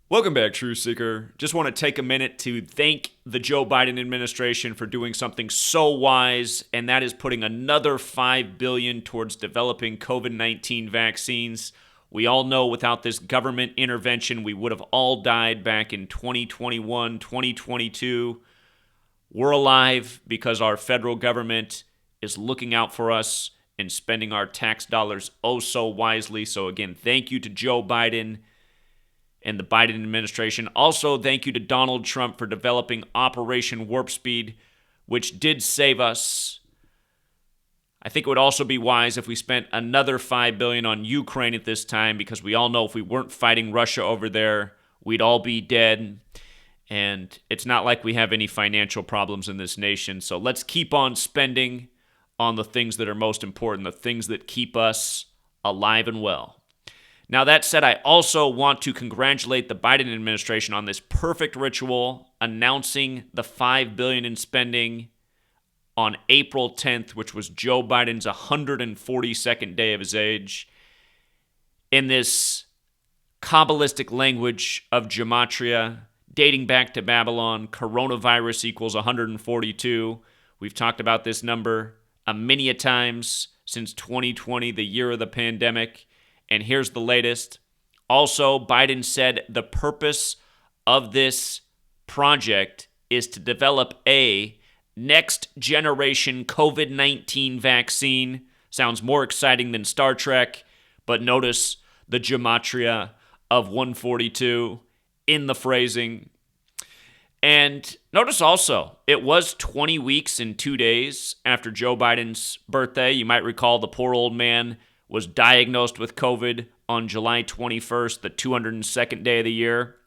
Welcome back, Truth Seeker. Just want to take a minute to thank the Joe Biden administration for doing something so wise, and that is putting another $5 billion towards developing COVID-19 vaccines. We all know without this government intervention, we would have all died back in 2021, 2022. We're alive because our federal government is looking out for us and spending our tax dollars oh so wisely. So again, thank you to Joe Biden and the Biden administration. Also, thank you to Donald Trump for developing Operation Warp Speed, which did save us. I think it would also be wise if we spent another $5 billion on Ukraine at this time, because we all know if we weren't fighting Russia over there, we'd all be dead. And it's not like we have any financial problems in this nation. So let's keep on spending on the things that are most important, the things that keep us alive and well. Now, that said, I also want to congratulate the Biden administration on this perfect ritual, announcing the $5 billion in spending on April 10th, which was Joe Biden's 142nd day of his age. In this Kabbalistic language of gematria, dating back to Babylon, coronavirus equals 142. We've talked about this number many a times since 2020, the year of the pandemic. And here's the latest. Also, Biden said the purpose of this project is to develop a next generation COVID-19 vaccine. Sounds more exciting than Star Trek, but notice the gematria of 142 in the phrasing. And notice also, it was 20 weeks and 2 days after Joe Biden's birthday. You might recall the poor old man was diagnosed with COVID on July 21st, the 202nd day of the year.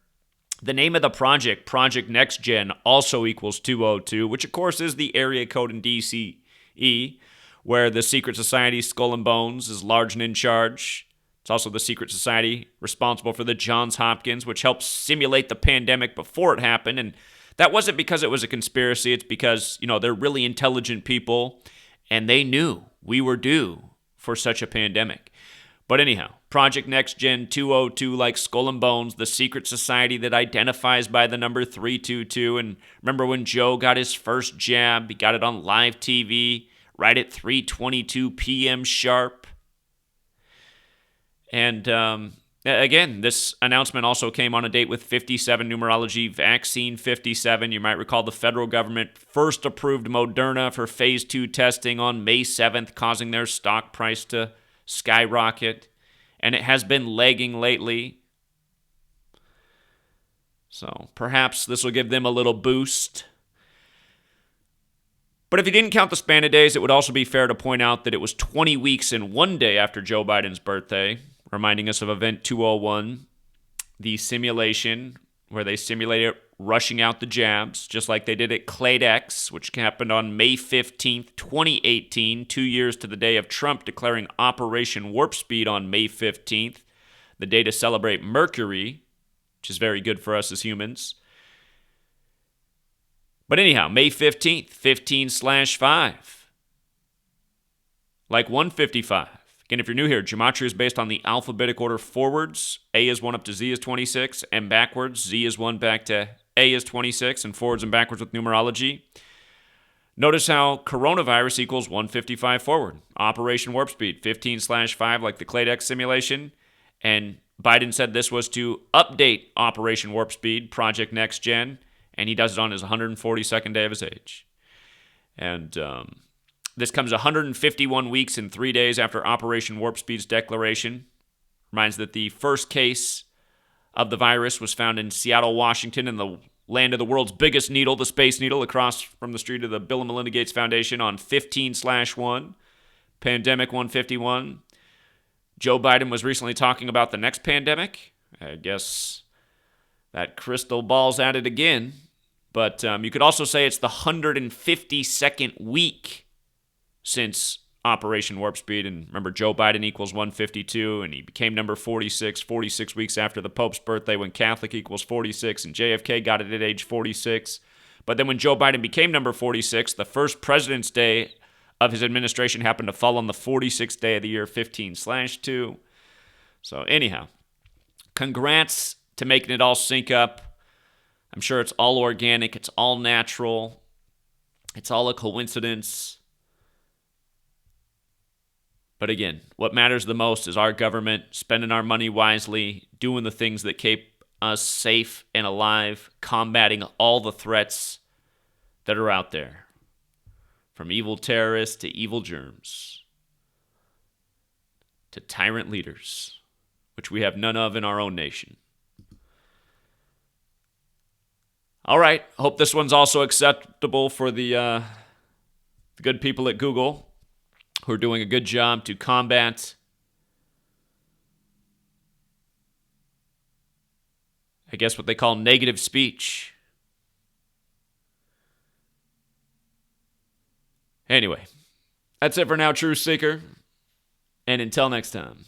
The name of the project, Project NextGen, also equals 202, which of course is the area code in DCE, where the secret society Skull and Bones is large and in charge. It's also the secret society responsible for the Johns Hopkins, which helped simulate the pandemic before it happened. And that wasn't because it was a conspiracy. It's because, they're really intelligent people, and they knew we were due for such a pandemic. But anyhow, Project NextGen 202, like Skull and Bones, the secret society that identifies by the number 322. And remember when Joe got his first jab, he got it on live TV right at 3:22 p.m. sharp. And again, this announcement also came on a date with 57 numerology, vaccine 57. You might recall the federal government first approved Moderna for phase 2 testing on May 7th, causing their stock price to skyrocket. And it has been lagging lately. So perhaps this will give them a little boost. But if you didn't count the span of days, it would also be fair to point out that it was 20 weeks and 1 day after Joe Biden's birthday, reminding us of Event 201, the simulation where they simulated rushing out the jabs, just like they did at CladeX, which happened on May 15th, 2018, 2 years to the day of Trump declaring Operation Warp Speed on May 15th, the day to celebrate Mercury, which is very good for us as humans. But anyhow, May 15th, 15/5, like 155. Again, if you're new here, gematria is based on the alphabetic order forwards. A is 1 up to Z is 26, and backwards, Z is 1 back to A is 26, and forwards and backwards with numerology. Notice how coronavirus equals 155 forward. Operation Warp Speed, 15/5, like the CladeX simulation. And Biden said this was to update Operation Warp Speed, Project NextGen, and he does it on his 142nd day of his age. And this comes 151 weeks and 3 days after Operation Warp Speed's declaration. Reminds that the first case of the virus was found in Seattle, Washington, in the land of the world's biggest needle, the Space Needle, across from the street of the Bill and Melinda Gates Foundation on 15/1, Pandemic 151. Joe Biden was recently talking about the next pandemic. I guess that crystal ball's at it again. But you could also say it's the 152nd week since Operation Warp Speed. And remember, Joe Biden equals 152, and he became number 46 weeks after the Pope's birthday when Catholic equals 46, and JFK got it at age 46. But then when Joe Biden became number 46, the first President's Day of his administration happened to fall on the 46th day of the year, 15/2. So anyhow, congrats to making it all sync up. I'm sure it's all organic. It's all natural. It's all a coincidence. But again, what matters the most is our government spending our money wisely, doing the things that keep us safe and alive, combating all the threats that are out there, from evil terrorists to evil germs, to tyrant leaders, which we have none of in our own nation. All right, hope this one's also acceptable for the good people at Google, who are doing a good job to combat I guess what they call negative speech. Anyway, that's it for now, Truth Seeker. And until next time.